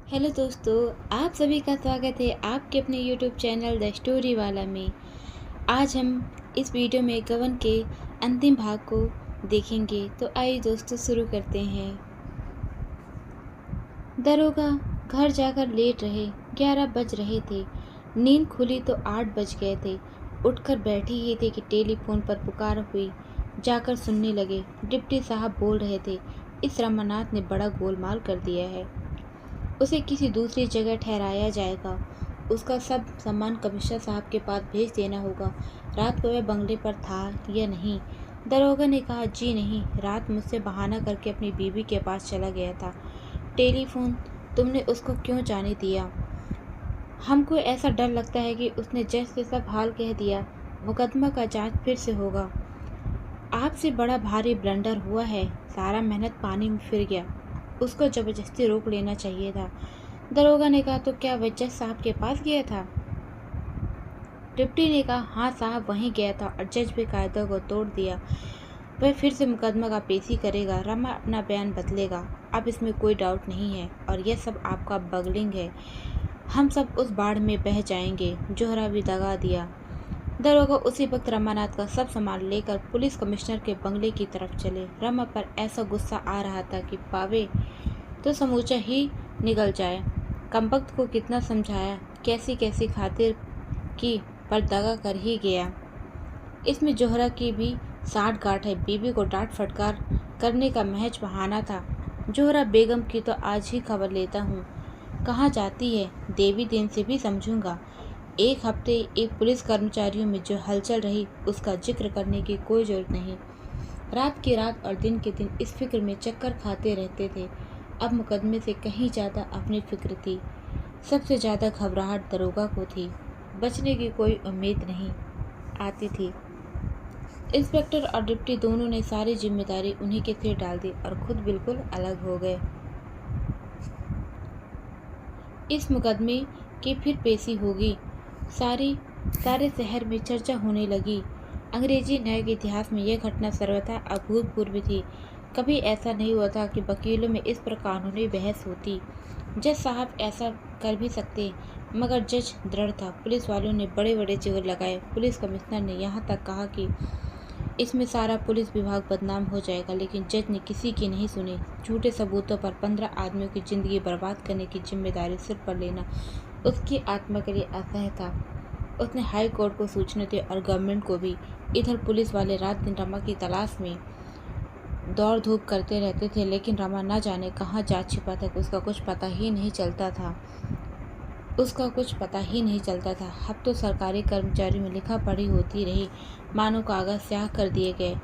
Hello दोस्तों, आप सभी का स्वागत है आपके अपने यूट्यूब चैनल द स्टोरी वाला में। आज हम इस वीडियो में गबन के अंतिम भाग को देखेंगे। तो आइए दोस्तों शुरू करते हैं। दरोगा घर जाकर लेट रहे। 11 बज रहे थे। नींद खुली तो 8 बज गए थे। उठकर बैठे ही थे कि टेलीफोन पर पुकार हुई। जाकर सुनने लगे। डिप्टी साहब बोल रहे थे, इस रमानाथ ने बड़ा गोलमाल कर दिया है। उसे किसी दूसरी जगह ठहराया जाएगा। उसका सब सामान कमिश्नर साहब के पास भेज देना होगा। रात को वह बंगले पर था या नहीं? दरोगा ने कहा, जी नहीं, रात मुझसे बहाना करके अपनी बीवी के पास चला गया था। टेलीफोन तुमने उसको क्यों जाने दिया? हमको ऐसा डर लगता है कि उसने जज से सब हाल कह दिया। मुकदमा का जांच फिर से होगा। आपसे बड़ा भारी ब्लंडर हुआ है। सारा मेहनत पानी में फिर गया। उसको जबरदस्ती रोक लेना चाहिए था। दरोगा ने कहा, तो क्या वह जज साहब के पास गया था? डिप्टी ने कहा, हाँ साहब, वहीं गया था और जज भी कायदे को तोड़ दिया। वह फिर से मुकदमा का पेशी करेगा। रमा अपना बयान बदलेगा। अब इसमें कोई डाउट नहीं है। और यह सब आपका बगलिंग है। हम सब उस बाढ़ में बह जाएंगे। जोहरा भी दगा दिया। दरोगा उसी वक्त रमानाथ का सब सामान लेकर पुलिस कमिश्नर के बंगले की तरफ चले। रमा पर ऐसा गुस्सा आ रहा था कि पावे तो समूचा ही निकल जाए। कमबख्त को कितना समझाया, कैसी कैसी खातिर की, पर दगा कर ही गया। इसमें जोहरा की भी साठ गांठ है। बीबी को डांट फटकार करने का महज बहाना था। जोहरा बेगम की तो आज ही खबर लेता हूँ। कहाँ जाती है? देवी दिन से भी समझूंगा। एक हफ्ते एक पुलिस कर्मचारियों में जो हलचल रही, उसका जिक्र करने की कोई जरूरत नहीं। रात की रात और दिन के दिन इस फिक्र में चक्कर खाते रहते थे। अब मुकदमे से कहीं ज़्यादा अपनी फिक्र थी। सबसे ज़्यादा घबराहट दरोगा को थी। बचने की कोई उम्मीद नहीं आती थी। इंस्पेक्टर और डिप्टी दोनों ने सारी जिम्मेदारी उन्हीं के सिर डाल दी और खुद बिल्कुल अलग हो गए। इस मुकदमे की फिर पेशी होगी। सारे शहर में चर्चा होने लगी। अंग्रेजी न्याय के इतिहास में यह घटना सर्वथा अभूतपूर्व थी। कभी ऐसा नहीं हुआ था कि वकीलों में इस पर कानूनी बहस होती। जज साहब ऐसा कर भी सकते, मगर जज दृढ़ था। पुलिस वालों ने बड़े बड़े जिगर लगाए। पुलिस कमिश्नर ने यहाँ तक कहा कि इसमें सारा पुलिस विभाग बदनाम हो जाएगा, लेकिन जज ने किसी की नहीं सुनी। झूठे सबूतों पर 15 आदमियों की जिंदगी बर्बाद करने की जिम्मेदारी सिर पर लेना उसकी आत्मा के लिए असह्य था। उसने हाई कोर्ट को सूचना दी और गवर्नमेंट को भी। इधर पुलिस वाले रात दिन रमा की तलाश में दौड़ धूप करते रहते थे, लेकिन रमा न जाने कहाँ जा छिपा था। उसका कुछ पता ही नहीं चलता था। अब तो सरकारी कर्मचारी में लिखा पढ़ी होती रही, मानो कागज स्याह कर दिए गए।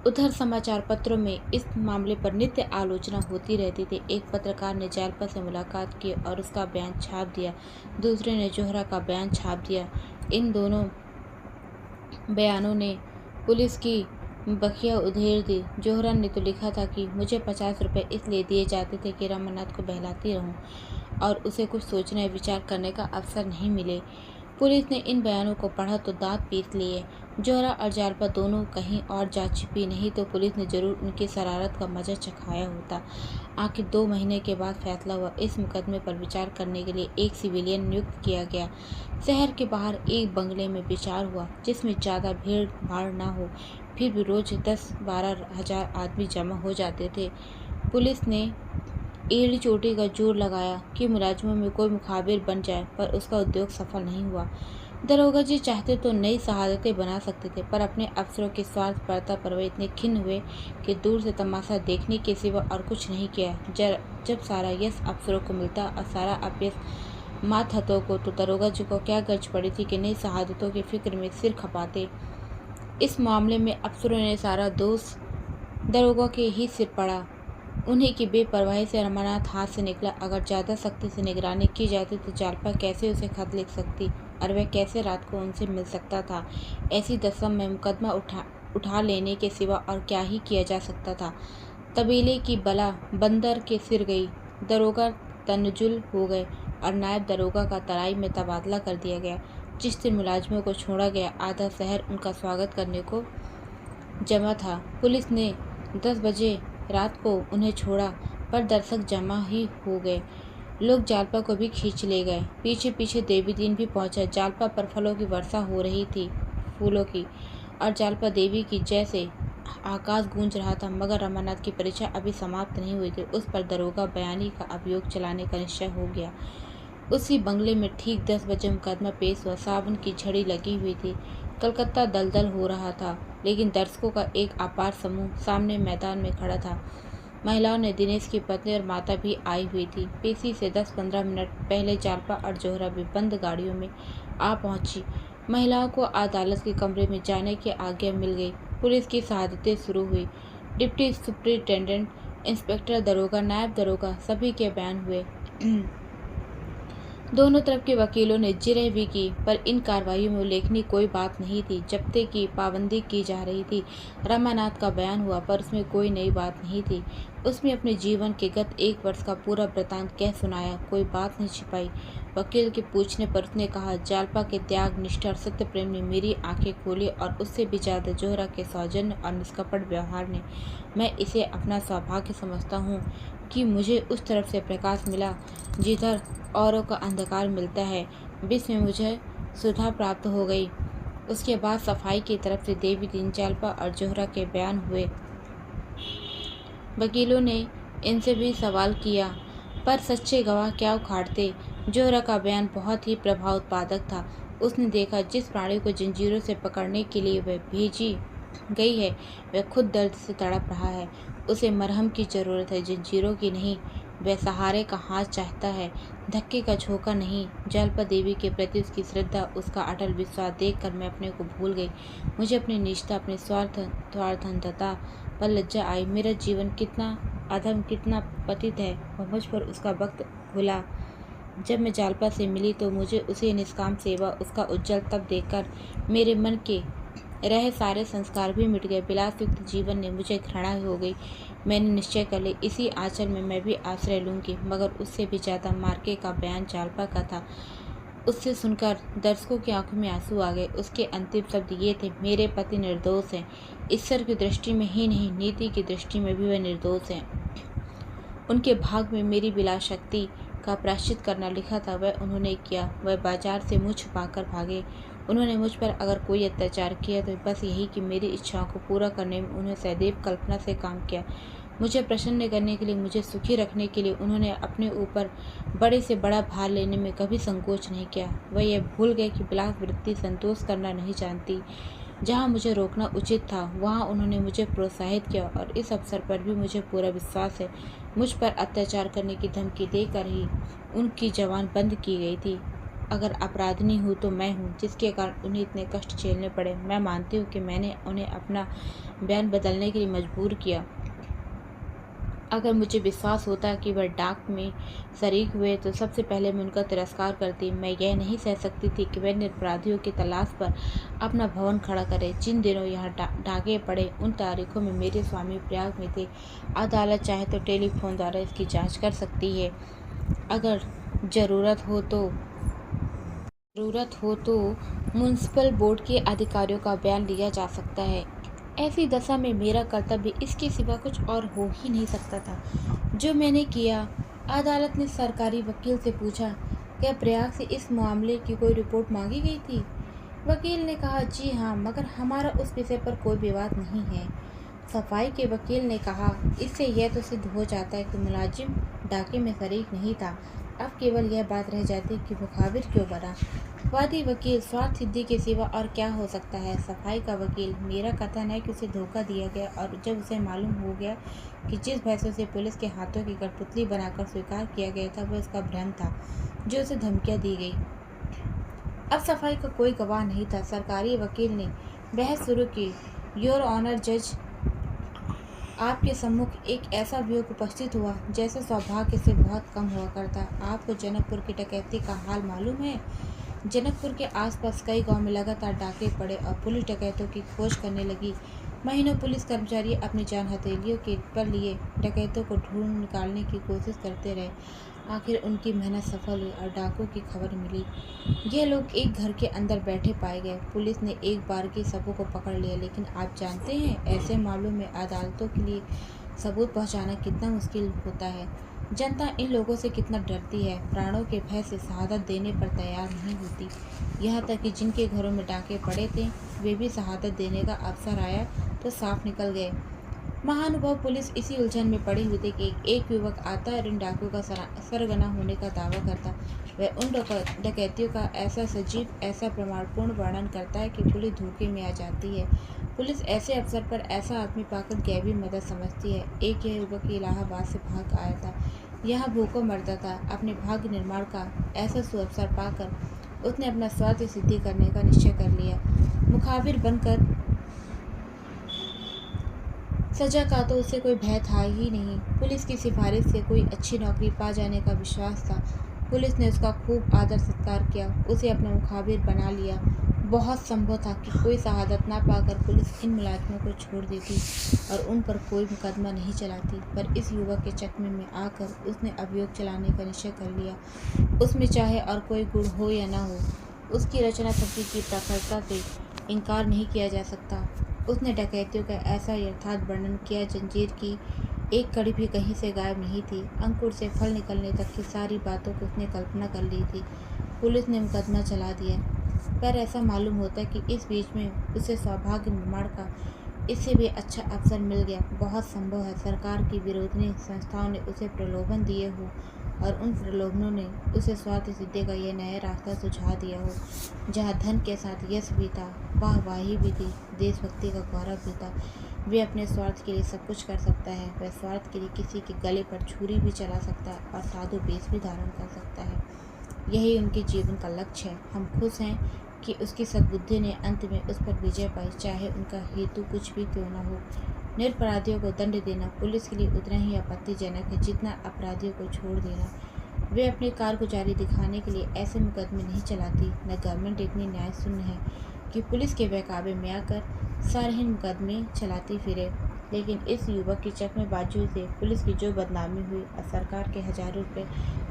उधर समाचार पत्रों में इस मामले पर नित्य आलोचना होती रहती थी। एक पत्रकार ने जयलपा से मुलाकात की और उसका बयान छाप दिया। दूसरे ने जोहरा का बयान छाप दिया। इन दोनों बयानों ने पुलिस की बखिया उधेड़ दी। जोहरा ने तो लिखा था कि मुझे 50 रुपये इसलिए दिए जाते थे कि रमानाथ को बहलाती रहूं और उसे कुछ सोचने विचार करने का अवसर नहीं मिले। पुलिस ने इन बयानों को पढ़ा तो दांत पीस लिए। जोहरा और जालपा दोनों कहीं और जा छिपी, नहीं तो पुलिस ने जरूर उनकी शरारत का मजा चखाया होता। आखिर 2 महीने के बाद फैसला हुआ। इस मुकदमे पर विचार करने के लिए एक सिविलियन नियुक्त किया गया। शहर के बाहर एक बंगले में विचार हुआ, जिसमें ज़्यादा भीड़ भाड़ ना हो। फिर भी रोज 10-12 हजार आदमी जमा हो जाते थे। पुलिस ने एड़ी चोटी का जोर लगाया कि मुलाजिमों में कोई मुखाबिर बन जाए, पर उसका उद्योग सफल नहीं हुआ। दरोगा जी चाहते तो नई शहादतें बना सकते थे, पर अपने अफसरों के स्वार्थपरता पर वे इतने खिन्न हुए कि दूर से तमाशा देखने के सिवा और कुछ नहीं किया। जब सारा यश अफसरों को मिलता और सारा अपयश मातहतों को, तो दरोगा जी को क्या गर्ज पड़ी थी कि नई शहादतों की फिक्र में सिर खपाते। इस मामले में अफसरों ने सारा दोष दरोगा के ही सिर पड़ा। उन्हीं की बेपरवाही से रमानाथ हाथ से निकला। अगर ज़्यादा सख्ती से निगरानी की जाती तो जालपा कैसे उसे खत लिख सकती और वह कैसे रात को उनसे मिल सकता था। ऐसी दशा में मुकदमा उठा लेने के सिवा और क्या ही किया जा सकता था। तबीले की बला बंदर के सिर गई। दरोगा तनजुल हो गए और नायब दरोगा का तराई में तबादला कर दिया गया। जिस दिन मुलाजिमों को छोड़ा गया, आधा शहर उनका स्वागत करने को जमा था। पुलिस ने 10 बजे रात को उन्हें छोड़ा, पर दर्शक जमा ही हो गए। लोग जालपा को भी खींच ले गए। पीछे पीछे देवी दीन भी पहुंचा। जालपा पर फलों की वर्षा हो रही थी, फूलों की, और जालपा देवी की जय से आकाश गूंज रहा था। मगर रमानाथ की परीक्षा अभी समाप्त नहीं हुई थी। उस पर दरोगा बयानी का अभियोग चलाने का निश्चय हो गया। उसी बंगले में ठीक 10 बजे मुकदमा पेश हुआ। सावन की झड़ी लगी हुई थी। कलकत्ता दलदल हो रहा था, लेकिन दर्शकों का एक अपार समूह सामने मैदान में खड़ा था। महिलाओं ने दिनेश की पत्नी और माता भी आई हुई थी। पेशी से 10-15 मिनट पहले जालपा और जोहरा भी बंद गाड़ियों में आ पहुंची। महिलाओं को अदालत के कमरे में जाने की आज्ञा मिल गई। पुलिस की शहादतें शुरू हुई। डिप्टी सुप्रिंटेंडेंट, इंस्पेक्टर, दरोगा, नायब दरोगा, सभी के बयान हुए। दोनों तरफ के वकीलों ने जिरह भी की, पर इन कार्रवाइयों में उल्लेखनीय कोई बात नहीं थी। जब्ते की पाबंदी की जा रही थी। रमानाथ का बयान हुआ, पर उसमें कोई नई बात नहीं थी। उसमें अपने जीवन के गत 1 वर्ष का पूरा वृतांत कह सुनाया, कोई बात नहीं छिपाई। वकील के पूछने पर उसने कहा, जालपा के त्याग, निष्ठा और सत्य प्रेम ने मेरी आंखें खोली, और उससे भी ज्यादा जोहरा के सौजन्य और निष्कपट व्यवहार ने। मैं इसे अपना सौभाग्य समझता हूँ कि मुझे उस तरफ से प्रकाश मिला जिधर औरों का अंधकार मिलता है। बीच में मुझे सुधा प्राप्त हो गई। उसके बाद सफाई की तरफ से देवी दीन, जालपा और जोहरा के बयान हुए। वकीलों ने इनसे भी सवाल किया, पर सच्चे गवाह क्या उखाड़ते। जोहरा का बयान बहुत ही प्रभाव उत्पादक था। उसने देखा, जिस प्राणी को जंजीरों से पकड़ने के लिए वह भेजी गई है, वह खुद दर्द से तड़प रहा है। उसे मरहम की जरूरत है, जंजीरों की नहीं। वह सहारे का हाथ चाहता है, धक्के का झोंका नहीं। जालपा देवी के प्रति उसकी श्रद्धा, उसका अटल विश्वास देखकर मैं अपने को भूल गई। मुझे अपनी निष्ठा, अपनी स्वार्थंधता पर लज्जा आई। मेरा जीवन कितना अधम, कितना पतित है, और मुझ पर उसका वक्त घुला। जब मैं जालपा से मिली तो मुझे उसी निष्काम सेवा, उसका उज्जवल तप देखकर मेरे मन के रहे सारे संस्कार भी मिट गए। विलासयुक्त जीवन ने मुझे घृणा हो गई। मैंने निश्चय कर लिया, इसी आंचल में मैं भी आश्रय लूंगी। मगर उससे भी ज्यादा मार्के का बयान जालपा का था। उससे सुनकर दर्शकों की आंखों में आंसू आ गए। उसके अंतिम शब्द ये थे, मेरे पति निर्दोष हैं। ईश्वर की दृष्टि में ही नहीं, नीति की दृष्टि में भी वह निर्दोष हैं। उनके भाग में मेरी विलास शक्ति का प्रायश्चित करना लिखा था, वह उन्होंने किया। वह बाजार से मुँह छुपाकर भागे। उन्होंने मुझ पर अगर कोई अत्याचार किया तो बस यही कि मेरी इच्छाओं को पूरा करने में उन्होंने सदैव कल्पना से काम किया। मुझे प्रसन्न करने के लिए, मुझे सुखी रखने के लिए उन्होंने अपने ऊपर बड़े से बड़ा भार लेने में कभी संकोच नहीं किया। वह यह भूल गए कि विलास वृत्ति संतोष करना नहीं जानती। जहाँ मुझे रोकना उचित था, वहाँ उन्होंने मुझे प्रोत्साहित किया, और इस अवसर पर भी मुझे पूरा विश्वास है, मुझ पर अत्याचार करने की धमकी देकर ही उनकी जबान बंद की गई थी। अगर अपराधिनी हूँ तो मैं हूँ, जिसके कारण उन्हें इतने कष्ट झेलने पड़े। मैं मानती हूँ कि मैंने उन्हें अपना बयान बदलने के लिए मजबूर किया। अगर मुझे विश्वास होता कि वह डाक में शरीक हुए तो सबसे पहले मैं उनका तिरस्कार करती। मैं यह नहीं सह सकती थी कि वह निरपराधियों की तलाश पर अपना भवन खड़ा करे। जिन दिनों यहाँ डाके पड़े, उन तारीखों में मेरे स्वामी प्रयाग में थे। अदालत चाहे तो टेलीफोन द्वारा इसकी जांच कर सकती है। अगर ज़रूरत हो तो म्युनिसिपल बोर्ड के अधिकारियों का बयान लिया जा सकता है। ऐसी दशा में मेरा कर्तव्य इसके सिवा कुछ और हो ही नहीं सकता था, जो मैंने किया। अदालत ने सरकारी वकील से पूछा, क्या प्रयाग से इस मामले की कोई रिपोर्ट मांगी गई थी? वकील ने कहा, जी हाँ, मगर हमारा उस विषय पर कोई विवाद नहीं है। सफाई के वकील ने कहा, इससे यह तो सिद्ध हो जाता है कि मुलाजिम डाके में शरीक नहीं था। अब केवल यह बात रह जाती कि मुखाबिर क्यों बना। वादी वकील, स्वार्थ सिद्धि के सिवा और क्या हो सकता है? सफाई का वकील, मेरा कथन है कि उसे धोखा दिया गया, और जब उसे मालूम हो गया कि जिस भैंसों से पुलिस के हाथों की कठपुतली बनाकर स्वीकार किया गया था, वह उसका भ्रम था, जो उसे धमकियां दी गई। अब सफाई का कोई गवाह नहीं था। सरकारी वकील ने बहस शुरू की, योर ऑनर जज, आपके सम्मुख एक ऐसा अभियोग उपस्थित हुआ जैसे सौभाग्य से बहुत कम हुआ करता। आपको जनकपुर की डकैती का हाल मालूम है? जनकपुर के आसपास कई गांव में लगातार डाके पड़े और पुलिस डकैतों की खोज करने लगी। महीनों पुलिस कर्मचारी अपनी जान हथेलियों के पर लिए डकैतों को ढूंढ निकालने की कोशिश करते रहे। आखिर उनकी मेहनत सफल हुई और डाकुओं की खबर मिली। ये लोग एक घर के अंदर बैठे पाए गए। पुलिस ने एक बार की सबों को पकड़ लिया, लेकिन आप जानते हैं, ऐसे मामलों में अदालतों के लिए सबूत पहुंचाना कितना मुश्किल होता है। जनता इन लोगों से कितना डरती है, प्राणों के भय से शहादत देने पर तैयार नहीं होती। यहाँ तक कि जिनके घरों में डाके पड़े थे, वे भी शहादत देने का अवसर आया तो साफ निकल गए। महानुभाव पुलिस इसी उलझन में पड़ी हुई थी कि एक युवक आता और इन डाकुओं का सरगना होने का दावा करता। वह उन डकैतियों का ऐसा सजीव, ऐसा प्रमाणपूर्ण वर्णन करता है कि पुलिस धोखे में आ जाती है। पुलिस ऐसे अवसर पर ऐसा आदमी पाकर गैबी मदद समझती है। एक यह युवक इलाहाबाद से भाग आया था, यहाँ भूखों मरता था। अपने भाग्य निर्माण का ऐसा सुअवसर पाकर उसने अपना स्वार्थ सिद्धि करने का निश्चय कर लिया। मुखाबिर बनकर सजा का तो उसे कोई भय था ही नहीं। पुलिस की सिफारिश से कोई अच्छी नौकरी पा जाने का विश्वास था। पुलिस ने उसका खूब आदर सत्कार किया, उसे अपना मुखाबिर बना लिया। बहुत संभव था कि कोई शहादत ना पाकर पुलिस इन मुलाजिमों को छोड़ देती और उन पर कोई मुकदमा नहीं चलाती, पर इस युवक के चकमे में आकर उसने अभियोग चलाने का निश्चय कर लिया। उसमें चाहे और कोई गुण हो या ना हो, उसकी रचना शक्ति की प्रखरता से इनकार नहीं किया जा सकता। उसने डकैतियों का ऐसा यथार्थ वर्णन किया, जंजीर की एक कड़ी भी कहीं से गायब नहीं थी। अंकुर से फल निकलने तक की सारी बातों को उसने कल्पना कर ली थी। पुलिस ने मुकदमा चला दिया, पर ऐसा मालूम होता है कि इस बीच में उसे सौभाग्य निर्माण का इससे भी अच्छा अवसर मिल गया। बहुत संभव है सरकार की विरोधी संस्थाओं ने उसे प्रलोभन दिए हो और उन प्रलोभनों ने उसे स्वार्थ सिद्धि का यह नया रास्ता सुझा दिया हो, जहाँ धन के साथ यश भी था, वाहवाही भी थी, देशभक्ति का गौरव भी था। वे अपने स्वार्थ के लिए सब कुछ कर सकता है। वह स्वार्थ के लिए किसी के गले पर छुरी भी चला सकता है और साधु वेश भी धारण कर सकता है। यही उनके जीवन का लक्ष्य है। हम खुश हैं कि उसकी सद्बुद्धि ने अंत में उस पर विजय पाई, चाहे उनका हेतु कुछ भी क्यों न हो। निरपराधियों को दंड देना पुलिस के लिए उतना ही आपत्तिजनक है जितना अपराधियों को छोड़ देना। वे अपनी कारगुजारी दिखाने के लिए ऐसे मुकदमे नहीं चलाती। न गवर्नमेंट इतनी न्यायशून्य है कि पुलिस के बहकावे में आकर सार्वहीन मुकदमे चलाती फिरे। लेकिन इस युवक की चकमेबाजी से पुलिस की जो बदनामी हुई और सरकार के हजारों रुपये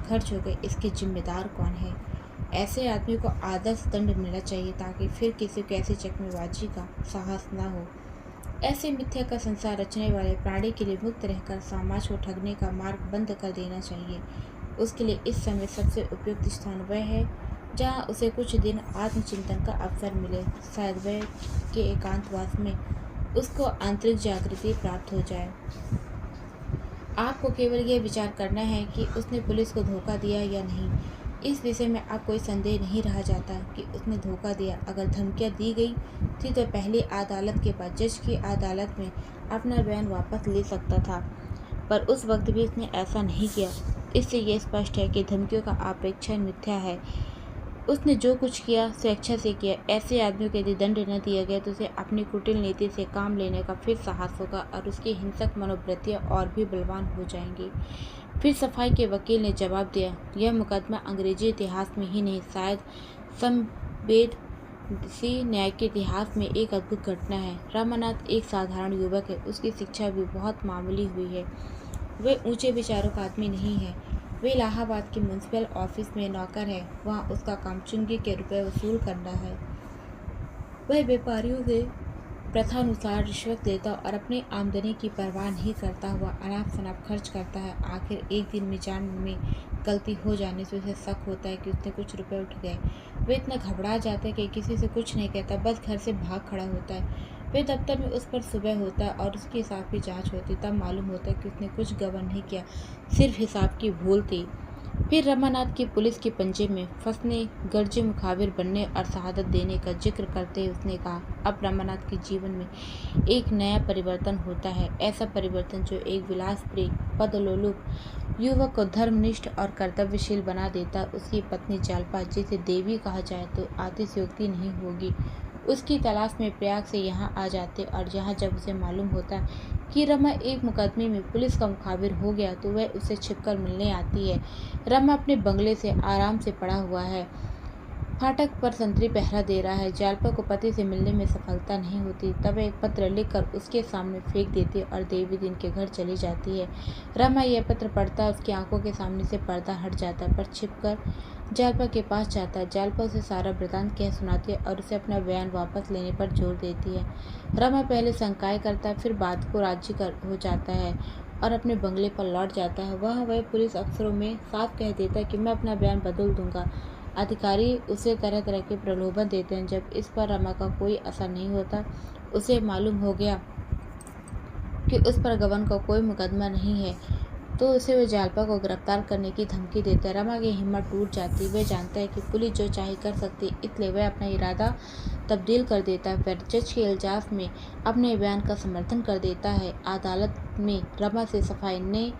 खर्च हो गए, इसके जिम्मेदार कौन है? ऐसे आदमी को आदर्श दंड मिलना चाहिए ताकि फिर किसी को ऐसी चकमेबाजी का साहस न हो। ऐसे मिथ्या का संसार रचने वाले प्राणी के लिए मुक्त रहकर समाज को ठगने का मार्ग बंद कर देना चाहिए। उसके लिए इस समय सबसे उपयुक्त स्थान वह है जहाँ उसे कुछ दिन आत्मचिंतन का अवसर मिले। शायद वह के एकांतवास में उसको आंतरिक जागृति प्राप्त हो जाए। आपको केवल यह विचार करना है कि उसने पुलिस को धोखा दिया या नहीं। इस विषय में आप कोई संदेह नहीं रह जाता कि उसने धोखा दिया। अगर धमकियां दी गई थी तो पहले अदालत के बाद जज की अदालत में अपना बयान वापस ले सकता था, पर उस वक्त भी उसने ऐसा नहीं किया। इससे यह स्पष्ट है कि धमकियों का अपेक्षा मिथ्या है। उसने जो कुछ किया स्वेच्छा से किया। ऐसे आदमी को यदि दंड न दिया गया तो उसे अपनी कुटिल नीति से काम लेने का फिर साहस होगा और उसकी हिंसक मनोवृत्तियाँ और भी बलवान हो जाएंगी। फिर सफाई के वकील ने जवाब दिया, यह मुकदमा अंग्रेजी इतिहास में ही नहीं, शायद संवेदनशील न्याय के इतिहास में एक अद्भुत घटना है। रमानाथ एक साधारण युवक है, उसकी शिक्षा भी बहुत मामूली हुई है। वह ऊंचे विचारों का आदमी नहीं है। वे इलाहाबाद के म्यूनसिपल ऑफिस में नौकर है। वहाँ उसका काम चुंगी के रुपए वसूल करना है। वह व्यापारियों से प्रथानुसार रिश्वत लेता और अपनी आमदनी की परवाह नहीं करता हुआ अनाप शनाप खर्च करता है। आखिर एक दिन मिजान में गलती हो जाने से उसे शक होता है कि उसने कुछ रुपए उठ गए। वे इतना घबरा जाता है कि किसी से कुछ नहीं कहता, बस घर से भाग खड़ा होता है। वे दफ्तर में उस पर सुबह होता है और उसके हिसाब की जांच होती, तब मालूम होता है कि उसने कुछ गबन नहीं किया, सिर्फ हिसाब की भूल थी। फिर रमानाथ की पुलिस के पंजे में फंसने, गर्जे मुखाबिर बनने और शहादत देने का जिक्र करते हुए उसने कहा, अब रमानाथ के जीवन में एक नया परिवर्तन होता है। ऐसा परिवर्तन जो एक विलासप्रिय पदलोलुप युवक को धर्मनिष्ठ और कर्तव्यशील बना देता। उसकी पत्नी जालपा, जिसे देवी कहा जाए तो अतिशयोक्ति नहीं होगी, उसकी तलाश में प्रयाग से यहाँ आ जाते और यहाँ जब उसे मालूम होता कि रमा एक मुकदमे में पुलिस का मुखाबिर हो गया तो वह उसे छिपकर मिलने आती है। रमा अपने बंगले से आराम से पड़ा हुआ है, फाटक पर संतरी पहरा दे रहा है। जालपा को पति से मिलने में सफलता नहीं होती, तब एक पत्र लिखकर उसके सामने फेंक देती और देवी दिन के घर चली जाती है। रमा यह पत्र पढ़ता, उसकी आंखों के सामने से पर्दा हट जाता, पर छिपकर जालपा के पास जाता है। जालपा उसे सारा वृतांत कह सुनाती है और उसे अपना बयान वापस लेने पर जोर देती है। रमा पहले शंकाएं करता है, फिर बात को राजी हो जाता है। और अपने बंगले पर लौट जाता है। वह पुलिस अफसरों में साफ कह देता है कि मैं अपना बयान बदल दूंगा। अधिकारी उसे तरह तरह के प्रलोभन देते हैं। जब इस पर रमा का कोई असर नहीं होता, उसे मालूम हो गया कि उस पर गबन का कोई मुकदमा नहीं है, तो उसे वे जालपा को गिरफ्तार करने की धमकी देते हैं। रमा की हिम्मत टूट जाती। वह जानता है कि पुलिस जो चाहे कर सकती, इसलिए वह अपना इरादा तब्दील कर देता है। फिर जज के इल्जाम में अपने बयान का समर्थन कर देता है। अदालत में रमा से सफाई ने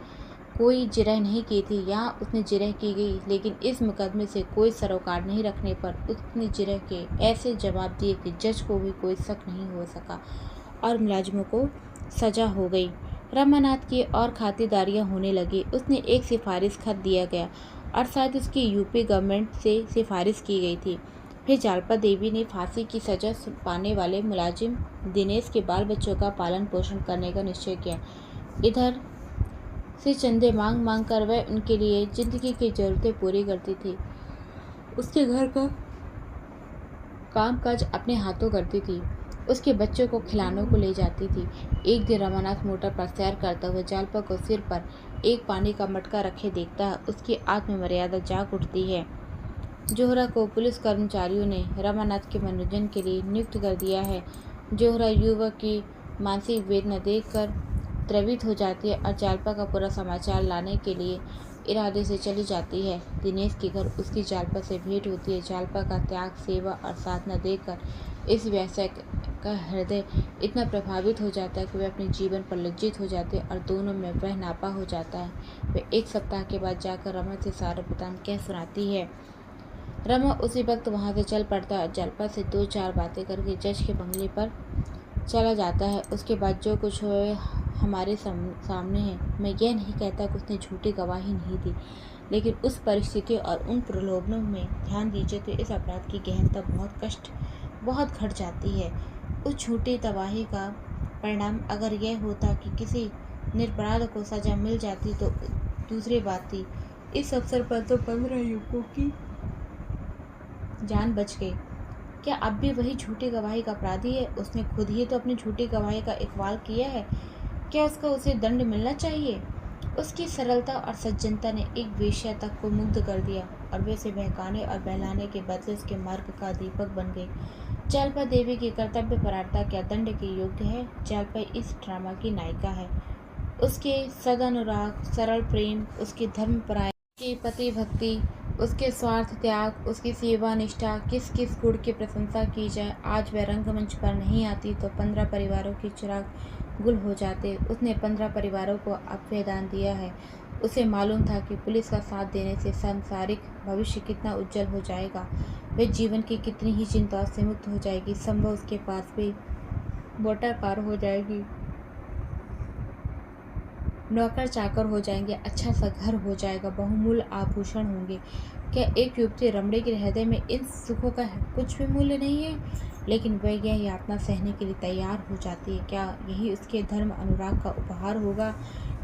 कोई जिरह नहीं की थी। यहाँ उसने जिरह की गई, लेकिन इस मुकदमे से कोई सरोकार नहीं रखने पर उसने जिरह के ऐसे जवाब दिए कि जज को भी कोई शक नहीं हो सका और मुलाजिमों को सजा हो गई। रमानाथ की और खातिरदारियाँ होने लगी। उसने एक सिफारिश खत दिया गया और शायद उसकी यूपी गवर्नमेंट से सिफारिश की गई थी। फिर जालपा देवी ने फांसी की सजा पाने वाले मुलाजिम दिनेश के बाल बच्चों का पालन पोषण करने का निश्चय किया। इधर से चंदे मांग मांग कर वह उनके लिए जिंदगी की जरूरतें पूरी करती थी। उसके घर का कामकाज अपने हाथों करती थी। उसके बच्चों को खिलाने को ले जाती थी। एक दिन रमानाथ मोटर पर सैर करता हुआ जालपा को सिर पर एक पानी का मटका रखे देखता है। उसकी आत्ममर्यादा जाग उठती है। जोहरा को पुलिस कर्मचारियों ने रमानाथ के मनोरंजन के लिए नियुक्त कर दिया है। जोहरा युवक की मानसिक वेदना देखकर द्रवित हो जाती है और जालपा का पूरा समाचार लाने के लिए इरादे से चली जाती है। दिनेश के घर उसकी जालपा से भेंट होती है। जालपा का त्याग, सेवा और साधना देखकर इस व्यवसाय का हृदय इतना प्रभावित हो जाता है कि वह अपने जीवन पर लज्जित हो जाते हैं और दोनों में वह नापा हो जाता है। वह एक सप्ताह के बाद जाकर रमा से सारा वृतांत कह सुनाती है। रमा उसी वक्त वहाँ से चल पड़ता है। जालपा से 2-4 बातें करके जज के बंगले पर चला जाता है। उसके बाद जो कुछ हुए हमारे सामने है। मैं यह नहीं कहता कि उसने झूठी गवाही नहीं दी, लेकिन उस परिस्थिति और उन प्रलोभनों में ध्यान दीजिए तो इस अपराध की गहनता बहुत घट जाती है। उस झूठी गवाही का परिणाम अगर यह होता कि किसी निरपराध को सजा मिल जाती तो दूसरी बात थी। इस अवसर पर तो 15 युवकों की जान बच गई। क्या अब भी वही झूठी गवाही का अपराधी है? उसने खुद ही तो अपनी झूठी गवाही का इकबाल किया है। क्या उसे दंड मिलना चाहिए? उसकी सरलता और सज्जनता ने एक वेश्या तक को मुग्ध कर दिया और वे उसे बहकाने और बहलाने के बदले उसके मार्ग का दीपक बन गई। जालपा देवी की कर्तव्य परायणता क्या दंड के योग्य है? जालपा इस ड्रामा की नायिका है। उसके सदानुराग, सरल प्रेम, उसकी धर्मपरायण, उसकी पति भक्ति, उसके स्वार्थ त्याग, उसकी सेवा निष्ठा, किस किस गुण की प्रशंसा की जाए। आज वह रंगमंच पर नहीं आती तो 15 परिवारों के चिराग गुल हो जाते। उसने 15 परिवारों को अभयदान दिया है। उसे मालूम था कि पुलिस का साथ देने से सांसारिक भविष्य कितना उज्जवल हो जाएगा। वह जीवन की कितनी ही चिंताओं से मुक्त हो जाएगी। संभव उसके पास भी मोटर कार हो जाएगी, नौकर चाकर हो जाएंगे, अच्छा सा घर हो जाएगा, बहुमूल्य आभूषण होंगे। क्या एक युवती रमणी के हृदय में इन सुखों का कुछ भी मूल्य नहीं है? लेकिन वह यह यातना सहने के लिए तैयार हो जाती है। क्या यही उसके धर्म अनुराग का उपहार होगा?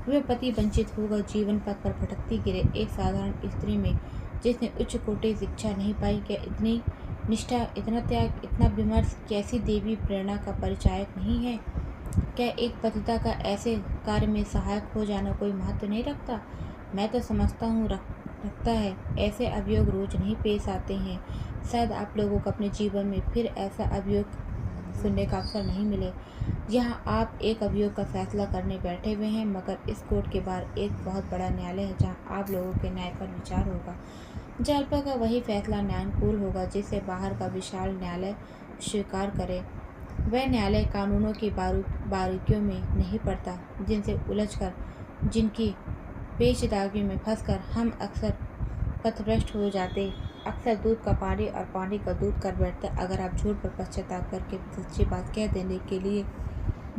वह पति वंचित होगा, जीवन पथ पर भटकती गिरे एक साधारण स्त्री में जिसने उच्च कोटि शिक्षा नहीं पाई। क्या इतनी निष्ठा, इतना त्याग, इतना विमर्श कैसी देवी प्रेरणा का परिचायक नहीं है? क्या एक पतिता का ऐसे कार्य में सहायक हो जाना कोई महत्व नहीं रखता? मैं तो समझता हूँ रखता है। ऐसे अभियोग रोज नहीं पेश आते हैं। शायद आप लोगों को अपने जीवन में फिर ऐसा अभियोग सुनने का अवसर नहीं मिले। यहाँ आप एक अभियोग का फैसला करने बैठे हुए हैं, मगर इस कोर्ट के बाहर एक बहुत बड़ा न्यायालय है जहाँ आप लोगों के न्याय पर विचार होगा। जालपा का वही फैसला न्यायानुकूल होगा जिसे बाहर का विशाल न्यायालय स्वीकार करे। वह न्यायालय कानूनों की बारीकियों में नहीं पड़ता, जिनसे उलझकर, जिनकी पेचीदगियों में फंसकर हम अक्सर पथभ्रष्ट हो जाते। अक्सर दूध का पानी और पानी का दूध कर बैठते। अगर आप झूठ पर पश्चाताप करके सच्ची बात कह देने के लिए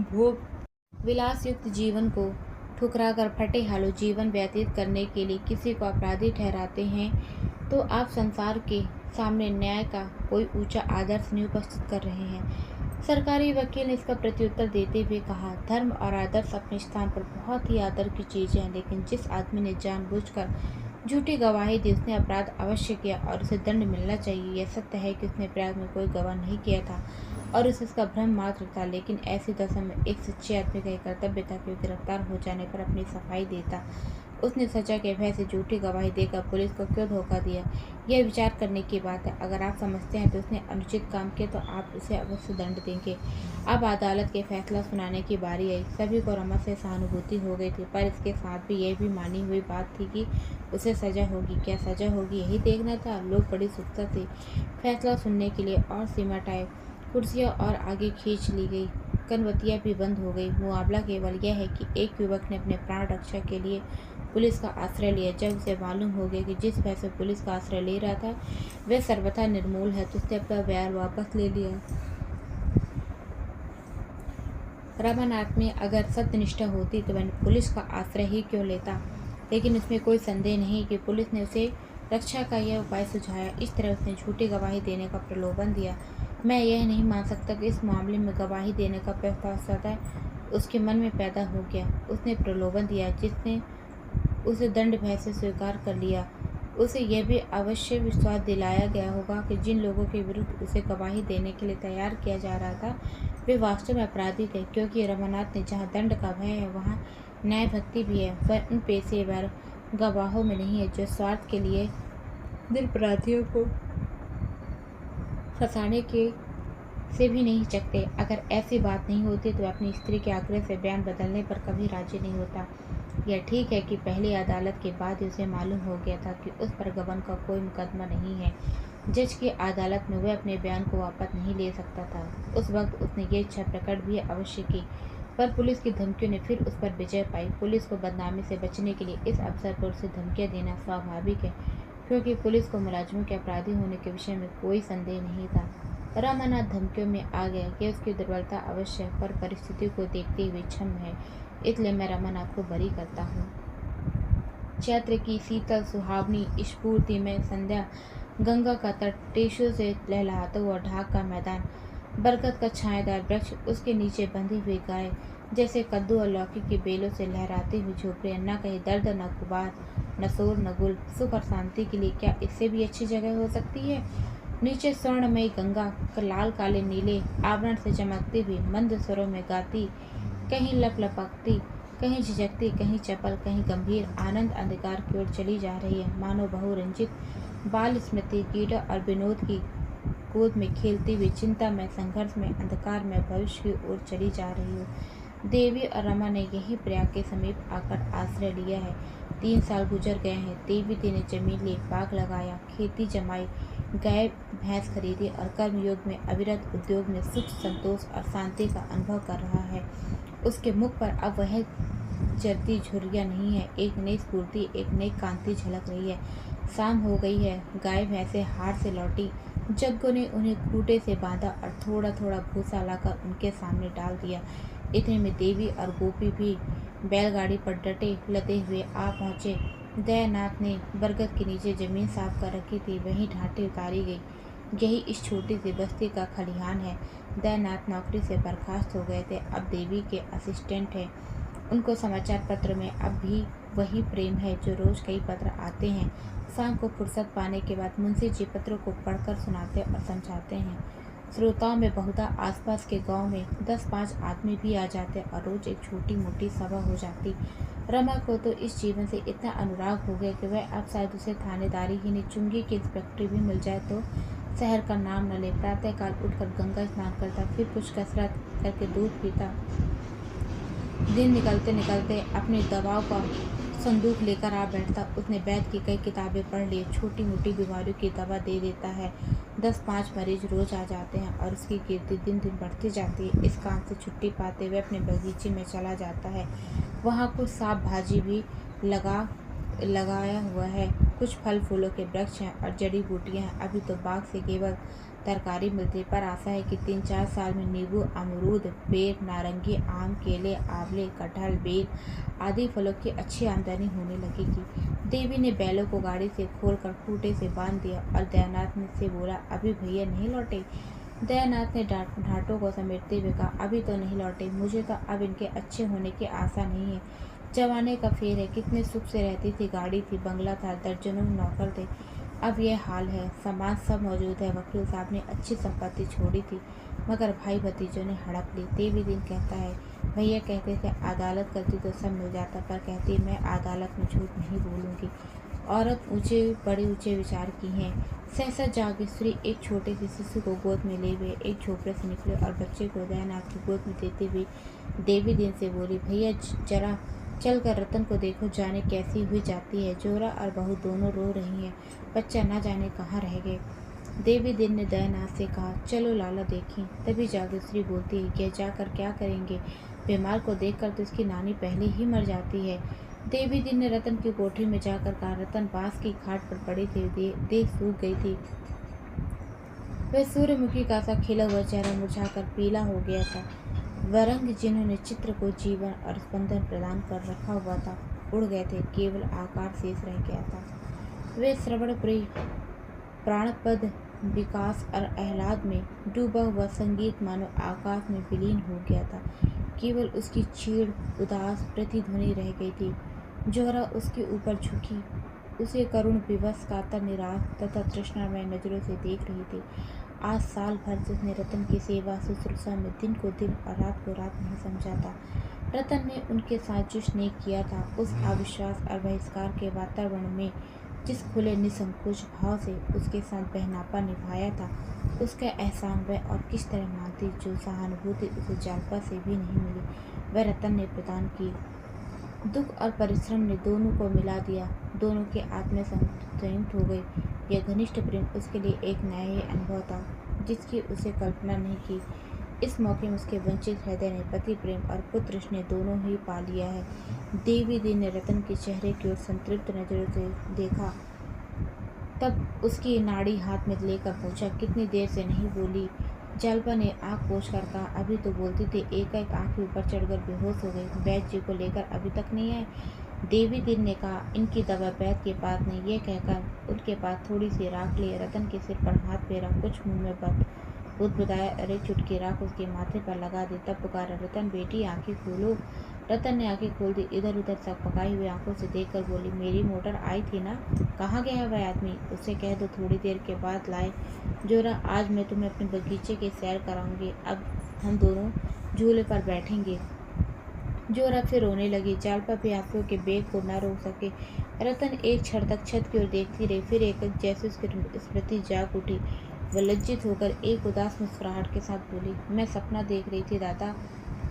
भोग विलास युक्त जीवन को ठुकरा कर फटे हालों जीवन व्यतीत करने के लिए किसी को अपराधी ठहराते हैं, तो आप संसार के सामने न्याय का कोई ऊंचा आदर्श नहीं उपस्थित कर रहे हैं। सरकारी वकील ने इसका प्रत्युत्तर देते हुए कहा, धर्म और आदर्श अपने स्थान पर बहुत ही आदर की चीज़ें हैं, लेकिन जिस आदमी ने जानबूझकर झूठी गवाही दी उसने अपराध अवश्य किया और उसे दंड मिलना चाहिए। यह सत्य है कि उसने प्रयाग में कोई गवाह नहीं किया था, और उसे उसका भ्रम मात्र था, लेकिन ऐसी दशा में एक सच्चे आदमी का यह कर्तव्य था कि गिरफ्तार हो जाने पर अपनी सफाई देता। उसने सजा के भय से झूठी गवाही देकर पुलिस को क्यों धोखा दिया? यह विचार करने की बात है। अगर आप समझते हैं तो उसने अनुचित काम किया तो आप उसे अवश्य दंड देंगे। अब अदालत के फैसला सुनाने की बारी आई। सभी को रमा से सहानुभूति हो गई थी, पर इसके साथ भी यह भी मानी हुई बात थी कि उसे सजा होगी। क्या सजा होगी, यही देखना था। लोग बड़ी उत्सुकता से फैसला सुनने के लिए और सिमट आए। कुर्सियाँ और आगे खींच ली गई, कनवतियाँ भी बंद हो गई। मुआवला केवल यह है कि एक युवक ने अपने प्राण रक्षा के लिए पुलिस का आश्रय लिया। जब उसे मालूम हो गया कि जिस भय से पुलिस का आश्रय ले रहा था वह सर्वथा निर्मूल है, तो उसने अपना बयान वापस ले लिया। रमानाथ में अगर सत्यनिष्ठा होती तो वह पुलिस का आश्रय ही क्यों लेता, लेकिन इसमें कोई संदेह नहीं कि पुलिस ने उसे रक्षा का यह उपाय सुझाया। इस तरह उसने झूठी गवाही देने का प्रलोभन दिया। मैं यह नहीं मान सकता कि इस मामले में गवाही देने का प्रस्ताव स्वतः उसके मन में पैदा हो गया। उसने प्रलोभन दिया जिसने उसे दंड भय से स्वीकार कर लिया। उसे यह भी अवश्य विश्वास दिलाया गया होगा कि जिन लोगों के विरुद्ध उसे गवाही देने के लिए तैयार किया जा रहा था वे वास्तव में अपराधी थे, क्योंकि रमानाथ ने जहाँ दंड का भय है वहाँ न्याय भक्ति भी है। वह उन पेशेवर गवाहों में नहीं है जो स्वार्थ के लिए निरपराधियों को फंसाने के से भी नहीं चकते। अगर ऐसी बात नहीं होती तो अपनी स्त्री के आग्रह से बयान बदलने पर कभी राजी नहीं होता। यह ठीक है कि पहली अदालत के बाद उसे मालूम हो गया था कि उस पर गबन का कोई मुकदमा नहीं है। जज की अदालत में वह अपने बयान को वापस नहीं ले सकता था। उस वक्त उसने ये इच्छा प्रकट भी अवश्य की, पर पुलिस की धमकियों ने फिर उस पर विजय पाई। पुलिस को बदनामी से बचने के लिए इस अवसर पर उसे धमकियाँ देना स्वाभाविक है, क्योंकि पुलिस को मुलाजिमों के अपराधी होने के विषय में कोई संदेह नहीं था। रमानाथ धमकियों में आ गया कि उसकी दुर्बलता अवश्य पर परिस्थिति को देखते हुए क्षम है, इसलिए मैं रमानाथ को बरी करता हूँ। चैत्र की शीतल सुहावनी स्फूर्ति में संध्या, गंगा का तट, टेशों से लहलहाता हुआ ढाक का मैदान, बरगद का छायादार वृक्ष, उसके नीचे बंधी हुई गाय, जैसे कद्दू और लौकी की बेलों से लहराती हुई झोपड़ियाँ, न कहीं दर्द न गुबार, न शोर न गुल। सुख और शांति के लिए क्या इससे भी अच्छी जगह हो सकती है? नीचे स्वर्णमयी गंगा लाल काले नीले आवरण से चमकती हुई मंद स्वरों में गाती, कहीं लपलपाती, कहीं झिझकती, कहीं चपल, कहीं गंभीर, आनंद अंधकार की ओर चली जा रही है। मानो बहुरंजित बाल स्मृति कीड़ा और विनोद की गोद में खेलती हुई चिंता में, संघर्ष में, अंधकार में भविष्य की ओर चली जा रही हो। देवी और रमा ने यही प्रयाग के समीप आकर आश्रय लिया है। 3 साल गुजर गए हैं। देवी ने जमीन ली, बाग लगाया, खेती जमाई, गाय भैंस खरीदी और कर्मयोग में अविरत उद्योग में सुख संतोष और शांति का अनुभव कर रहा है। उसके मुख पर अब वह जलती झुर्रियाँ नहीं है, एक नई स्फूर्ति, एक नई कांति झलक रही है। शाम हो गई है। गाय भैंसें हाट से लौटी। जग्गू ने उन्हें खूंटे से बांधा और थोड़ा थोड़ा भूसा लाकर उनके सामने डाल दिया। इतने में देवी और गोपी भी बैलगाड़ी पर डटे लदे हुए आ पहुँचे। दयानाथ ने बरगद के नीचे जमीन साफ कर रखी थी, वहीं ढांटी उतारी गई। यही इस छोटी सी बस्ती का खलिहान है। दयानाथ नौकरी से बर्खास्त हो गए थे, अब देवी के असिस्टेंट हैं। उनको समाचार पत्र में अब भी वही प्रेम है जो रोज कई पत्र आते हैं। शाम को फुर्सत पाने के बाद मुंशी जी पत्रों को पढ़कर सुनाते और समझाते हैं। श्रोताओं में बहुधा आसपास के गांव में 10-5 आदमी भी आ जाते और रोज एक छोटी मोटी सभा हो जाती। रमा को तो इस जीवन से इतना अनुराग हो गया कि वह अब शायद उसे थानेदारी ही नहीं, चुंगी की इंस्पेक्टरी भी मिल जाए तो शहर का नाम न ले। प्रातःकाल उठकर गंगा स्नान करता, फिर कुछ कसरत करके दूध पीता। दिन निकलते निकलते अपनी दवाओं का संदूक लेकर आ बैठता। उसने वैद्य की कई किताबें पढ़ ली, छोटी मोटी बीमारियों की दवा दे देता है। 10-5 मरीज रोज आ जाते हैं और उसकी कीर्ति दिन दिन बढ़ती जाती है। इस काम से छुट्टी पाते हुए अपने बगीचे में चला जाता है। वहाँ कुछ साग भाजी भी लगाया हुआ है, कुछ फल फूलों के वृक्ष हैं और जड़ी बूटियाँ हैं। अभी तो बाग से केवल तरकारी मिलती, पर आशा है कि 3-4 साल में नींबू, अमरूद, बेर, नारंगी, आम, केले, आंवले, कटहल, बेल आदि फलों की अच्छी आमदनी होने लगेगी। देवी ने बैलों को गाड़ी से खोलकर खूंटे से बांध दिया और दयानाथ ने से बोला, अभी भैया नहीं लौटे? दयानाथ ने ढांटों को समेटते हुए कहा, अभी तो नहीं लौटे। मुझे तो अब इनके अच्छे होने की आशा नहीं है। जवानी का फेर है। कितने सुख से रहती थी, गाड़ी थी, बंगला था, दर्जनों नौकर थे। अब यह हाल है। सामान सब मौजूद है। वकील साहब ने अच्छी संपत्ति छोड़ी थी, मगर भाई भतीजों ने हड़प ली। देवी दिन कहता है, भैया कहते थे अदालत करती तो सब मिल जाता, पर कहती मैं अदालत में झूठ नहीं बोलूँगी। औरत बड़े ऊंचे विचार की हैं। सहसा जागेश्वरी एक छोटे से शिशु को गोद में ले हुए एक झोपड़े से निकले और बच्चे को दयानाथ की गोद में देते हुए देवी दिन से बोली, भैया जरा चल कर रतन को देखो, जाने कैसी हुई जाती है। जोरा और बहू दोनों रो रही हैं, बच्चा ना जाने कहाँ रह गए। देवी दिन ने दयानाथ से कहा, चलो लाला देखें। तभी जागेश्वरी बोलती है, क्या जाकर क्या करेंगे, बीमार को देखकर तो इसकी नानी पहले ही मर जाती है। देवी दिन ने रतन की कोठरी में जाकर कहा, रतन बांस की खाट पर पड़ी थी, देह सूख गई थी। वह सूर्यमुखी का सा खिला हुआ चेहरा मुरझाकर पीला हो गया था। वरंग जिन्होंने चित्र को जीवन और स्पंदन प्रदान कर रखा हुआ था उड़ गए थे, केवल आकार शेष रह गया था। वे श्रवण प्रिय प्राणपद विकास और आह्लाद में डूबा हुआ संगीत मानो आकाश में विलीन हो गया था। केवल उसकी चीड़ उदास प्रतिध्वनि रह गई थी। जोहरा उसके ऊपर झुकी उसे करुण विवश कातर निराश तथा तृष्णामय नजरों से देख रही थी। आज साल भर जिसने रतन की सेवा शुश्रूषा में दिन को दिन और रात को रात नहीं समझा था, रतन ने उनके साथ जो स्नेह किया था, उस अविश्वास और बहिष्कार के वातावरण में जिस खुले निसंकोच भाव से उसके साथ बहनापा निभाया था, उसका एहसान वह और किस तरह मानती, जो सहानुभूति उसे जालपा से भी नहीं मिली वह रतन ने प्रदान की। दुख और परिश्रम ने दोनों को मिला दिया, दोनों के आत्मा संयुक्त हो गई। यह घनिष्ठ प्रेम उसके लिए एक नया ही अनुभव था, जिसकी उसे कल्पना नहीं की। इस मौके में उसके वंचित हृदय ने पति प्रेम और पुत्र स्नेह दोनों ही पा लिया है। देवी दिन ने रतन के चेहरे की ओर संतृप्त नजरों से देखा, तब उसकी नाड़ी हाथ में लेकर पूछा, कितनी देर से नहीं बोली। जालपा ने आँख पोंछ कर कहा, अभी तो बोलती थी, एक आँख के ऊपर चढ़कर बेहोश हो गई। वैद्य जी को लेकर अभी तक नहीं आए। देवी दिन ने कहा, इनकी दवा वैद्य के पास नहीं। यह कहकर उनके पास थोड़ी सी राख लिए रतन के सिर पर हाथ फेरा, कुछ मुँह में बुदबुदाया, अरे चुटकी राख उसके माथे पर लगा दी। तब पुकारा, रतन बेटी आंखें खोलो। रतन ने आंखें खोल दी, इधर उधर सकपकाई हुई आंखों से देखकर बोली, मेरी मोटर आई थी ना, कहाँ गया वह आदमी, उसे कह दो थोड़ी देर के बाद लाए। जोरा, आज मैं तुम्हें अपने बगीचे की सैर कराऊंगी, अब हम दोनों झूले पर बैठेंगे। जोरा फिर रोने लगी। जालपा भी आंसुओं के बेग को न रोक सके। रतन एक क्षण तक छत की ओर देखती रही, फिर एक जैसे उसकी स्मृति जाग उठी। वह लज्जित होकर एक उदास मुस्कुराहट के साथ बोली, मैं सपना देख रही थी दादा।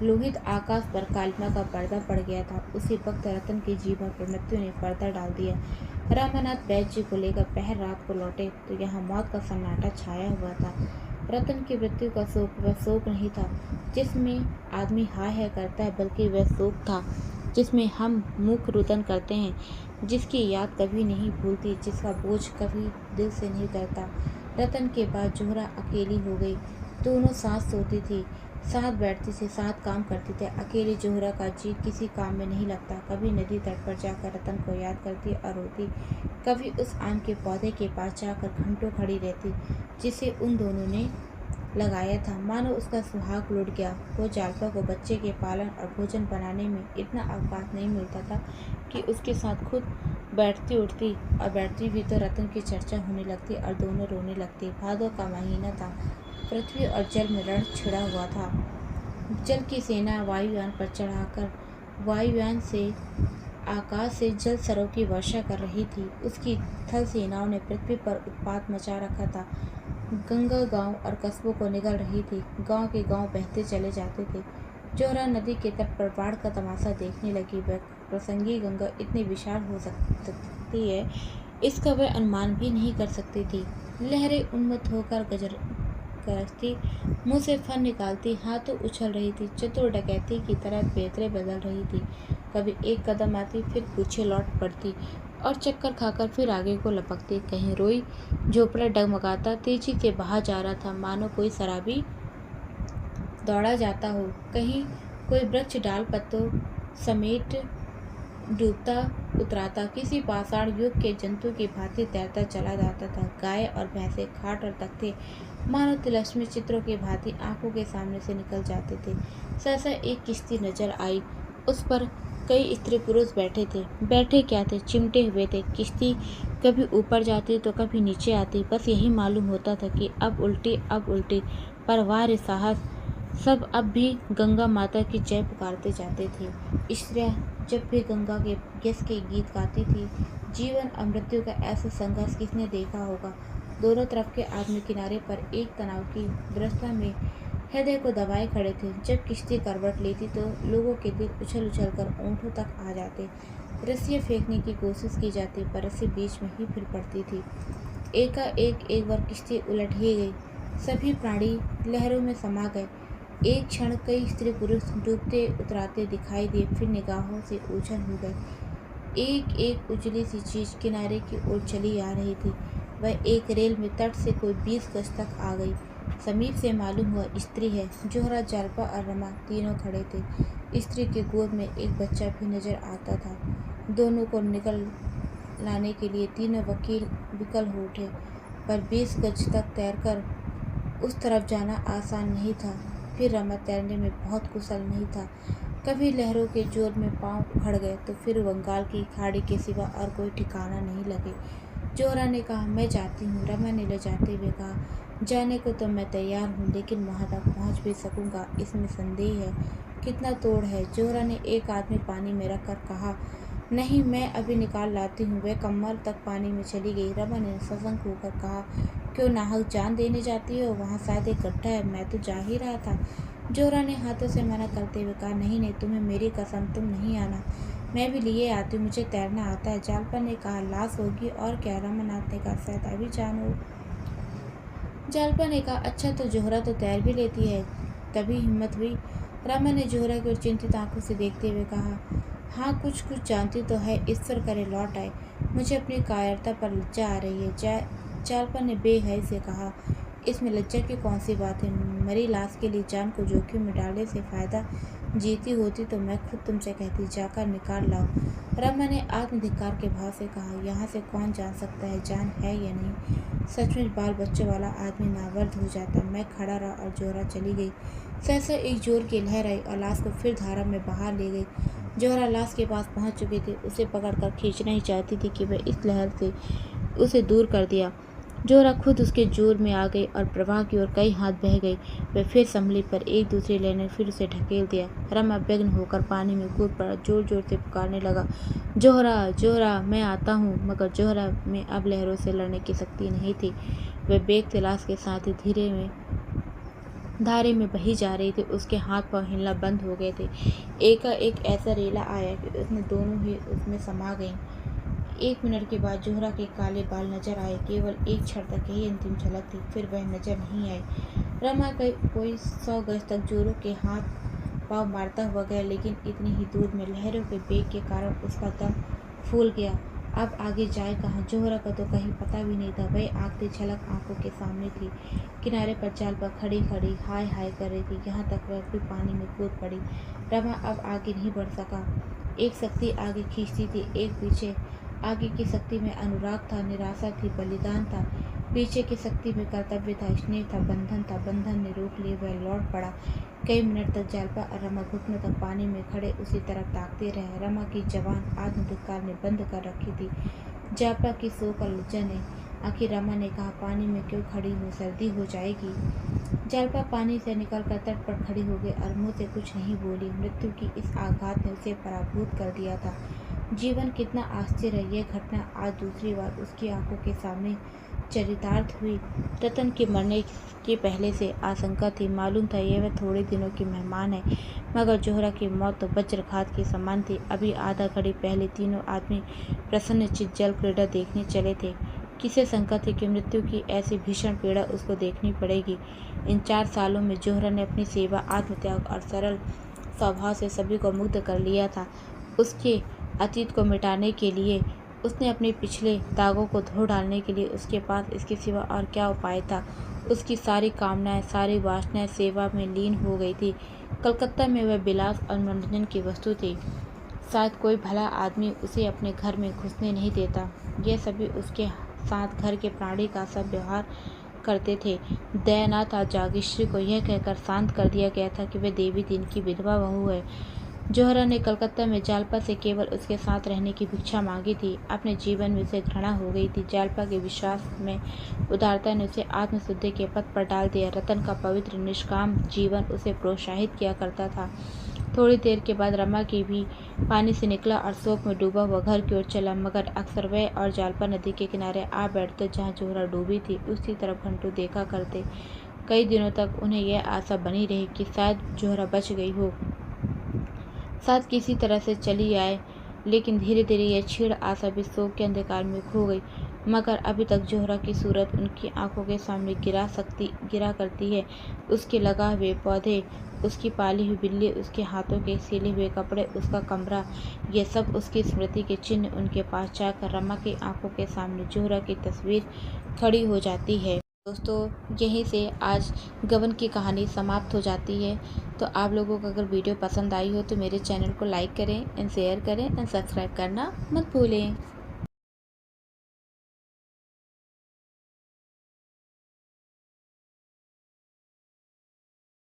लोहित आकाश पर कालिमा का पर्दा पड़ गया था। उसी वक्त रतन की जीभा पर मृत्यु ने पर्दा डाल दिया। रामानाथ वैद्य जी को लेकर पहर रात को लौटे तो यहाँ मौत का सन्नाटा छाया हुआ था। रतन की मृत्यु का शोक वह शोक नहीं था जिसमें आदमी हाय हाय करता है, बल्कि वह शोक था जिसमें हम मुख रुदन करते हैं, जिसकी याद कभी नहीं भूलती, जिसका बोझ कभी दिल से नहीं करता। रतन के बाद जोहरा अकेली हो गई। दोनों साथ सोती थी, साथ बैठती थी, साथ काम करती थी। अकेली जोहरा का जी किसी काम में नहीं लगता। कभी नदी तट पर जाकर रतन को याद करती और रोती, कभी उस आम के पौधे के पास जाकर घंटों खड़ी रहती जिसे उन दोनों ने लगाया था। मानो उसका सुहाग लुट गया हो। जालपा को बच्चे के पालन और भोजन बनाने में इतना अवकाश नहीं मिलता था कि उसके साथ खुद बैठती उठती, और बैठती भी तो रतन की चर्चा होने लगती और दोनों रोने लगती। भादों का महीना था। पृथ्वी और जल में रण छिड़ा हुआ था। जल की सेना वायुयान पर चढ़ाकर वायुयान से आकाश से जल सरों की वर्षा कर रही थी। उसकी थल सेनाओं ने पृथ्वी पर उत्पात मचा रखा था। गंगा गांव और कस्बों को निगल रही थी। गांव के गांव बहते चले जाते थे। जोहरा नदी के तट पर बाढ़ का तमाशा देखने लगी। वह प्रसंगी गंगा इतनी विशाल हो सकती है, इसका वह अनुमान भी नहीं कर सकती थी। लहरें उन्मत्त होकर गरजती, मुंह से फन निकालती, हाथों उछल रही थी, चतुर डकैती की तरह बेतरे बदल रही थी। कभी एक कदम आती, फिर पीछे लौट पड़ती और चक्कर खाकर फिर आगे को लपकती। कहीं रोई झोपड़ा डगमगाता तेजी से बहा जा रहा था, मानो कोई शराबी दौड़ा जाता हो। कहीं कोई वृक्ष डाल पत्तों समेट डूबता उतराता, किसी पाषाण युग के जंतु की भांति तैरता चला जाता था। गाय और भैंसे, खाट और तख्ते मानो तिलस्मी चित्रों की भांति आंखों के सामने से निकल जाते थे। सहसा एक किश्ती नजर आई। उस पर कई स्त्री पुरुष बैठे थे। बैठे क्या थे, चिमटे हुए थे। किश्ती कभी ऊपर जाती तो कभी नीचे आती। बस यही मालूम होता था कि अब उल्टी परिवार साहस सब अब भी गंगा माता की जय पुकारते जाते थे। स्त्रियां जब भी गंगा के यश के गीत गाती थी। जीवन और मृत्यु का ऐसा संघर्ष किसने देखा होगा। दोनों तरफ के आदमी किनारे पर एक तनाव की व्यवस्था में हृदय को दबाए खड़े थे। जब किश्ती करवट लेती तो लोगों के दिल उछल उछल कर ओंठों तक आ जाते। रस्सियाँ फेंकने की कोशिश की जाती पर रस्सी बीच में ही फिर पड़ती थी। एक बार किश्ती उलट ही गई। सभी प्राणी लहरों में समा गए। एक क्षण कई स्त्री पुरुष डूबते उतराते दिखाई दिए, फिर निगाहों से ओझल हो गए। एक उजली सी चीज किनारे की ओर चली आ रही थी। वह एक रेल में तट से कोई 20 गज तक आ गई। समीप से मालूम हुआ स्त्री है। जोहरा, जालपा और रमा तीनों खड़े थे। स्त्री की गोद में एक बच्चा भी नजर आता था। दोनों को निकल लाने के लिए तीनों वकील विकल हो उठे, पर 20 गज तक तैरकर उस तरफ जाना आसान नहीं था। फिर रमा तैरने में बहुत कुशल नहीं था। कभी लहरों के जोर में पांव उखड़ गए तो फिर बंगाल की खाड़ी के सिवा और कोई ठिकाना नहीं लगे। जोहरा ने कहा, मैं जाती हूँ। रमा ने ले जाते हुए कहा, जाने को तो मैं तैयार हूँ, लेकिन वहाँ तक पहुँच भी सकूँगा इसमें संदेह है। कितना तोड़ है। जोहरा ने एक हाथ में पानी में रख कर कहा, नहीं, मैं अभी निकाल लाती हूँ। वह कमर तक पानी में चली गई। रमा ने सशंक होकर कहा, क्यों नाहक जान देने जाती हो? वहाँ शायद एक गड्ढा है, मैं तो जा ही रहा था। जोहरा ने हाथों से मना करते हुए कहा, नहीं, तुम्हें मेरी कसम, तुम नहीं आना, मैं भी लिए आती हूँ, मुझे तैरना आता है। जालपा ने कहा, लाश होगी और क्या? रमानाथ ने कहा, शायद अभी जान हो। जालपा ने कहा, अच्छा, तो जोहरा तो तैर भी लेती है। तभी हिम्मत हुई। रमा ने जोहरा की ओर चिंतित आंखों से देखते हुए कहा, हाँ, कुछ कुछ जानती तो है, ईश्वर करे लौट आए। मुझे अपनी कायरता पर लज्जा आ रही है। जालपा ने बेहय से कहा, इसमें लज्जा की कौन सी बात है? मरी लाश के लिए जान को जोखिम में डालने से फायदा, जीती होती तो मैं खुद तुमसे कहती, जाकर निकाल लाओ। रमा ने आत्मधिक्कार के भाव से कहा, यहाँ से कौन जान सकता है जान है या नहीं। सचमुच बाल बच्चों वाला आदमी नावर्द हो जाता। मैं खड़ा रहा और जोहरा चली गई। सहसा एक जोर की लहर आई और लाश को फिर धारा में बाहर ले गई। जोहरा लाश के पास पहुंच चुकी थी। उसे पकड़कर खींचना ही चाहती थी कि वह इस लहर से उसे दूर कर दिया। जोहरा खुद उसके जोर में आ गई और प्रवाह की ओर कई हाथ बह गई। वह फिर संभली, पर एक दूसरी लहर ने फिर उसे ढकेल दिया। रमा व्यग्र होकर पानी में कूद पड़ा, जोर जोर से पुकारने लगा, जोहरा, जोहरा, मैं आता हूँ। मगर जोहरा में अब लहरों से लड़ने की शक्ति नहीं थी। वह बेग तलाश के साथ ही धीरे में धारे में बही जा रही थी। उसके हाथ पांव हिलना बंद हो गए थे। एकाएक ऐसा रेला आया कि उसने दोनों ही उसमें समा गईं। 1 मिनट के बाद जोहरा के काले बाल नजर आए। केवल एक क्षण तक यही अंतिम झलक थी, फिर वह नजर नहीं आई। रमा कोई 100 गज तक जोरों के हाथ पांव मारता हुआ गया, लेकिन इतनी ही दूर में लहरों के बेग के कारण उसका दम फूल गया। अब आगे जाए कहाँ? जोहरा का तो कहीं पता भी नहीं था। वह आखिरी झलक आंखों के सामने थी। किनारे पर जाल पर खड़ी खड़ी हाय हाय कर रही थी। यहाँ तक वह फिर पानी में कूद पड़ी। रमा अब आगे नहीं बढ़ सका। एक शक्ति आगे खींचती थी, एक पीछे। आगे की शक्ति में अनुराग था, निराशा थी, बलिदान था। पीछे की शक्ति में कर्तव्य था, स्नेह था, बंधन था। बंधन ने रोक लिए, वह लौट पड़ा। कई मिनट तक जालपा और रमा घुटनों तक पानी में खड़े उसी तरफ ताकते रहे। रमा की जवान आत्मधिक्कार ने बंद कर रखी थी। जालपा की शोक और लज्जा ने। आखिर रमा ने कहा, पानी में क्यों खड़ी हो, सर्दी हो जाएगी। जालपा पानी से निकलकर तट पर खड़ी हो गई और मुँह से कुछ नहीं बोली। मृत्यु की इस आघात ने उसे पराभूत कर दिया था। जीवन कितना आश्चर्य है। यह घटना आज दूसरी बार उसकी आंखों के सामने चरितार्थ हुई। रतन के मरने के पहले से आशंका थी। मालूम था यह वह थोड़े दिनों की मेहमान है, मगर जोहरा की मौत तो वज्रघात के समान थी। अभी आधा घड़ी पहले तीनों आदमी प्रसन्नचित्त जल क्रीड़ा देखने चले थे। किसे शंका थी कि मृत्यु की ऐसी भीषण पीड़ा उसको देखनी पड़ेगी। इन 4 सालों में जोहरा ने अपनी सेवा, आत्मत्याग और सरल स्वभाव से सभी को मुग्ध कर लिया था। उसके अतीत को मिटाने के लिए, उसने अपने पिछले दागों को धो डालने के लिए उसके पास इसके सिवा और क्या उपाय था। उसकी सारी कामनाएं, सारी वासनाएं सेवा में लीन हो गई थी। कलकत्ता में वह विलास और मनोरंजन की वस्तु थी। शायद कोई भला आदमी उसे अपने घर में घुसने नहीं देता। यह सभी उसके साथ घर के प्राणी का सब व्यवहार करते थे। दयानाथ और जागीश्री को यह कहकर शांत कर दिया गया था कि वह देवी दीन की विधवा बहू है। जोहरा ने कलकत्ता में जालपा से केवल उसके साथ रहने की भिक्षा मांगी थी। अपने जीवन में उसे घृणा हो गई थी। जालपा के विश्वास में उदारता ने उसे आत्मशुद्धि के पथ पर डाल दिया। रतन का पवित्र निष्काम जीवन उसे प्रोत्साहित किया करता था। थोड़ी देर के बाद रमा की भी पानी से निकला और शोक में डूबा हुआ घर की ओर चला, मगर अक्सर वह और जालपा नदी के किनारे आ बैठते जहाँ जोहरा डूबी थी, उसी तरफ घंटों देखा करते। कई दिनों तक उन्हें यह आशा बनी रही कि शायद जोहरा बच गई हो, शायद किसी तरह से चली आए, लेकिन धीरे धीरे यह क्षीण आशा भी शोक के अंधकार में खो गई। मगर अभी तक जोहरा की सूरत उनकी आंखों के सामने गिरा करती है। उसके लगा हुए पौधे, उसकी पाली हुई बिल्ली, उसके हाथों के सिले हुए कपड़े, उसका कमरा, ये सब उसकी स्मृति के चिन्ह। उनके पास जाकर रमा की आंखों के सामने जोहरा की तस्वीर खड़ी हो जाती है। दोस्तों, यहीं से आज गबन की कहानी समाप्त हो जाती है। तो आप लोगों को अगर वीडियो पसंद आई हो तो मेरे चैनल को लाइक करें एंड शेयर करें एंड सब्सक्राइब करना मत भूलें।